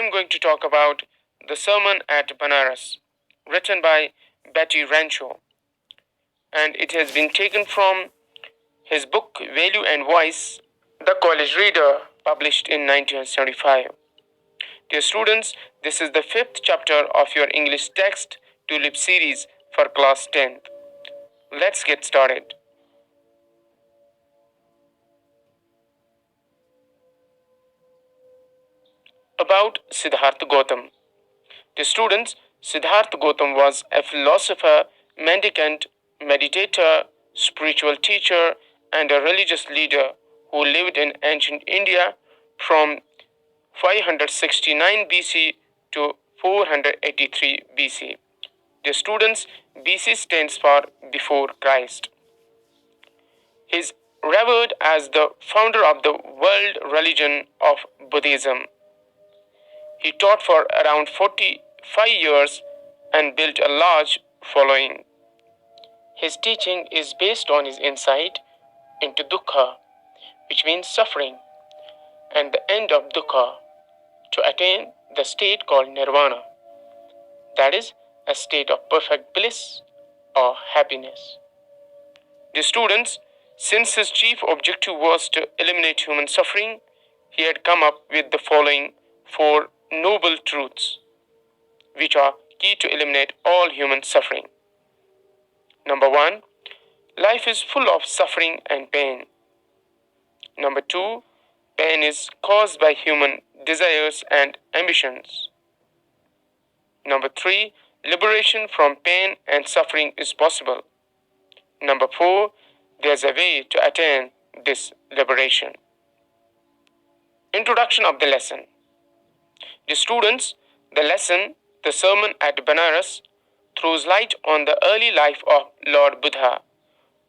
I'm going to talk about the Sermon at Benares, written by Renshaw, and it has been taken from his book Value and Voice, The College Reader, published in 1975. Dear students, this is the fifth chapter of your English text Tulip series for class 10th. Let's get started. About Siddhartha Gautam. Dear students, Siddhartha Gautam was a philosopher, mendicant, meditator, spiritual teacher, and a religious leader who lived in ancient India from 569 BC to 483 BC. Dear students, BC stands for before Christ. He is revered as the founder of the world religion of Buddhism. He taught for around 45 years and built a large following. His teaching is based on his insight into dukkha, which means suffering, and the end of dukkha, to attain the state called nirvana, that is, a state of perfect bliss or happiness. The students, since his chief objective was to eliminate human suffering, he had come up with the following four noble truths, which are key to eliminate all human suffering. Number one, life is full of suffering and pain. Number two, pain is caused by human desires and ambitions. Number three, liberation from pain and suffering is possible. Number four, there's a way to attain this liberation. Introduction of the lesson. The students, the lesson, the sermon at Benares, throws light on the early life of Lord Buddha,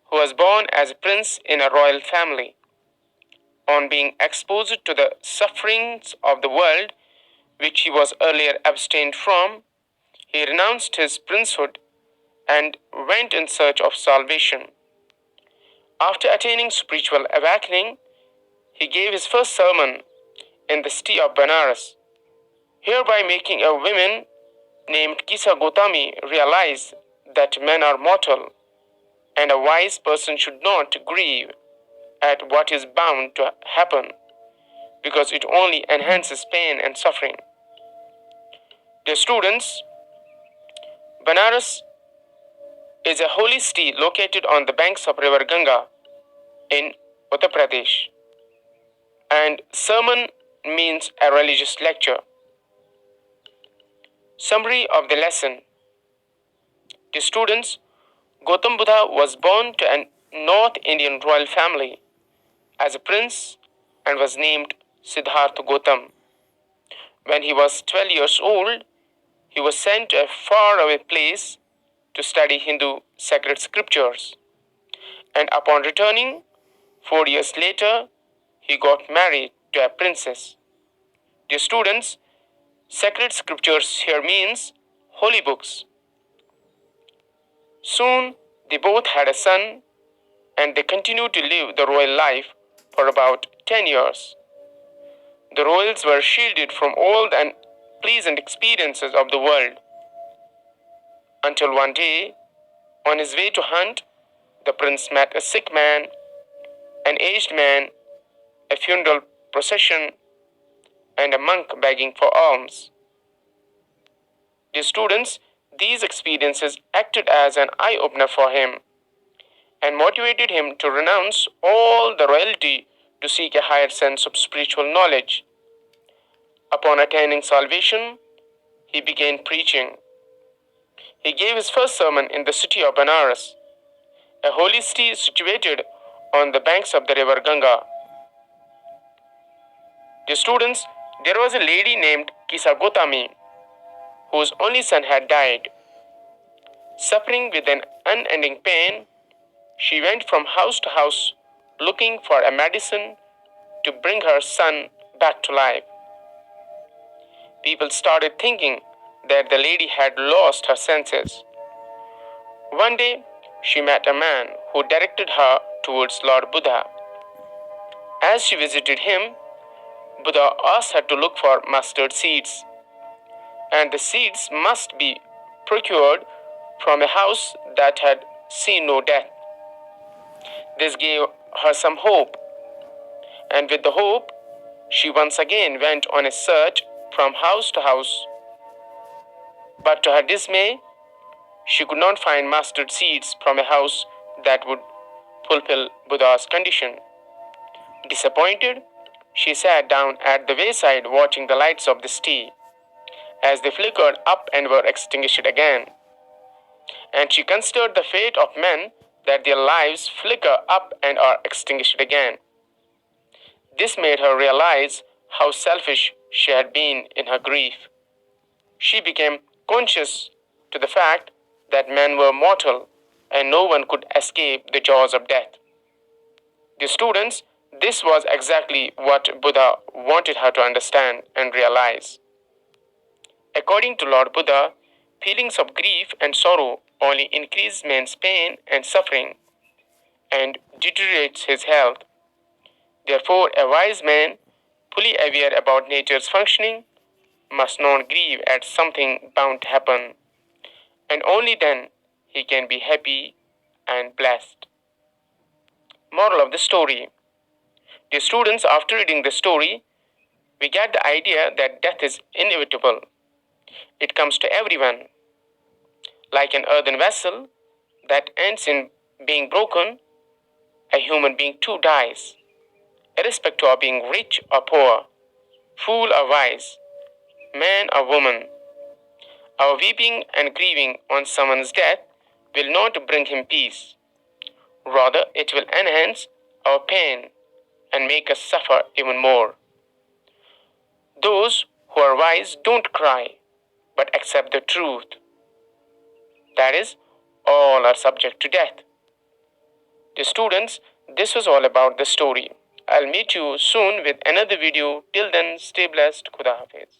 who was born as a prince in a royal family. On being exposed to the sufferings of the world, which he was earlier abstained from, he renounced his princehood and went in search of salvation. After attaining spiritual awakening, he gave his first sermon in the city of Benares, hereby making a woman named Kisa Gotami realize that men are mortal and a wise person should not grieve at what is bound to happen because it only enhances pain and suffering. Dear students, Benares is a holy city located on the banks of river Ganga in Uttar Pradesh, and sermon means a religious lecture. Summary of the lesson. The students, Gautam Buddha was born to a North Indian royal family as a prince and was named Siddhartha Gautam. When he was 12 years old, he was sent to a faraway place to study Hindu sacred scriptures. And upon returning, 4 years later, he got married to a princess. Dear students, sacred scriptures here means holy books. Soon, they both had a son and they continued to live the royal life for about 10 years. The royals were shielded from all the unpleasant experiences of the world until one day, on his way to hunt, the prince met a sick man, an aged man, a funeral procession, and a monk begging for alms. Dear students, these experiences acted as an eye-opener for him and motivated him to renounce all the royalty to seek a higher sense of spiritual knowledge. Upon attaining salvation, he began preaching. He gave his first sermon in the city of Benares, a holy city situated on the banks of the river Ganga. Dear students, there was a lady named Kisa Gotami, whose only son had died. Suffering with an unending pain, she went from house to house looking for a medicine to bring her son back to life. People started thinking that the lady had lost her senses. One day, she met a man who directed her towards Lord Buddha. As she visited him, Buddha asked her to look for mustard seeds, and the seeds must be procured from a house that had seen no death. This gave her some hope, and with the hope, she once again went on a search from house to house. But to her dismay, she could not find mustard seeds from a house that would fulfill Buddha's condition. Disappointed, she sat down at the wayside watching the lights of the city as they flickered up and were extinguished again. And she considered the fate of men that their lives flicker up and are extinguished again. This made her realize how selfish she had been in her grief. She became conscious to the fact that men were mortal and no one could escape the jaws of death. The students, this was exactly what Buddha wanted her to understand and realize. According to Lord Buddha, feelings of grief and sorrow only increase man's pain and suffering and deteriorates his health. Therefore, a wise man, fully aware about nature's functioning, must not grieve at something bound to happen, and only then he can be happy and blessed. Moral of the story. Dear students, after reading the story, we get the idea that death is inevitable. It comes to everyone. Like an earthen vessel that ends in being broken, a human being too dies, irrespective of being rich or poor, fool or wise, man or woman. Our weeping and grieving on someone's death will not bring him peace. Rather, it will enhance our pain and make us suffer even more. Those who are wise don't cry, but accept the truth. That is, all are subject to death. Dear students, this was all about the story. I'll meet you soon with another video. Till then, stay blessed. Khuda Hafiz.